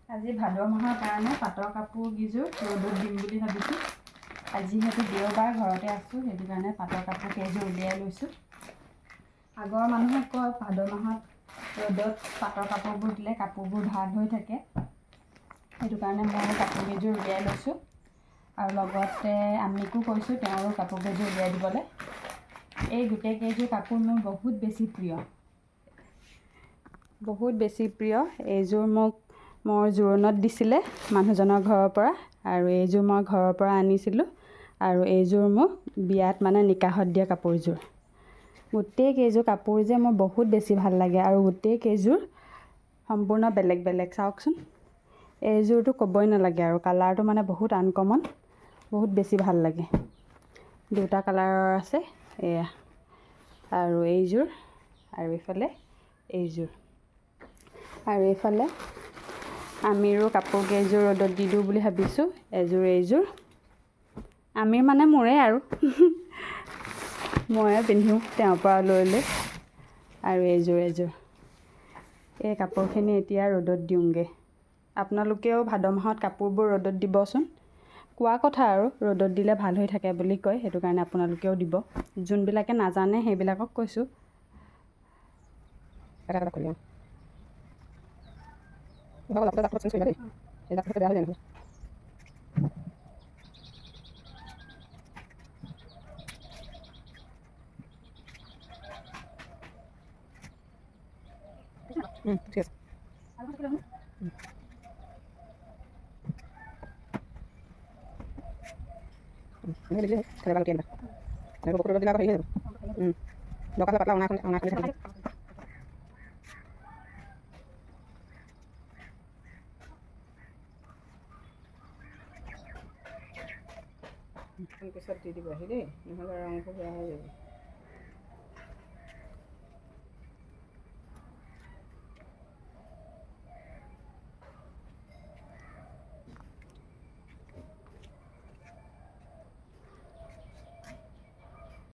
আজি ভাদ মাহৰ কাৰণে পাটৰ কাপোৰকেইযোৰ ৰ'দত দিম বুলি ভাবিছোঁ। আজি যিহেতু দেওবাৰ ঘৰতে আছোঁ, সেইটো কাৰণে পাটৰ কাপোৰ কেইযোৰ উলিয়াই লৈছোঁ। আগৰ মানুহে কয় ভাদ মাহত ৰ'দত পাটৰ কাপোৰবোৰ দিলে কাপোৰবোৰ ভাল হৈ থাকে। সেইটো কাৰণে মই কাপোৰ কেইযোৰ উলিয়াই লৈছোঁ আৰু লগতে আমিকো কৈছোঁ তেওঁৰো কাপোৰ কেইযোৰ উলিয়াই দিবলৈ। এই গোটেই কেইযোৰ কাপোৰ মোৰ বহুত বেছি প্ৰিয়। এইযোৰ মোক মোৰ জোৰোণত দিছিলে মানুহজনৰ ঘৰৰ পৰা, আৰু এইযোৰ মই ঘৰৰ পৰা আনিছিলোঁ, আৰু এইযোৰ মোক বিয়াত মানে নিকাহত দিয়া কাপোৰযোৰ। গোটেই কেইযোৰ কাপোৰ যে মোৰ বহুত বেছি ভাল লাগে, আৰু গোটেই কেইযোৰ সম্পূৰ্ণ বেলেগ বেলেগ। চাওকচোন, এইযোৰটো ক'বই নালাগে, আৰু কালাৰটো মানে বহুত আনকমন, বহুত বেছি ভাল লাগে। দুটা কালাৰৰ আছে, এয়া আৰু এইযোৰ, আৰু এইফালে এইযোৰ, আৰু এইফালে আমিৰো কাপোৰ কেইযোৰ ৰ'দত দি দিওঁ বুলি ভাবিছোঁ। এইযোৰ আমিৰ মানে মোৰে আৰু ময়ে পিন্ধোঁ তেওঁৰ পৰা লৈ লৈ। আৰু এইযোৰ এই কাপোৰখিনি এতিয়া ৰ'দত দিওঁগৈ। আপোনালোকেও ভাদ মাহত কাপোৰবোৰ ৰ'দত দিবচোন। কোৱা কথা আৰু ৰ'দত দিলে ভাল হৈ থাকে বুলি কয়, সেইটো কাৰণে আপোনালোকেও দিব। যোনবিলাকে নাজানে সেইবিলাকক কৈছোঁ। ঠিক আছে। পিছত দি দিবাহি দেই, নহ'লে ৰংটো বেয়া হৈ যাব।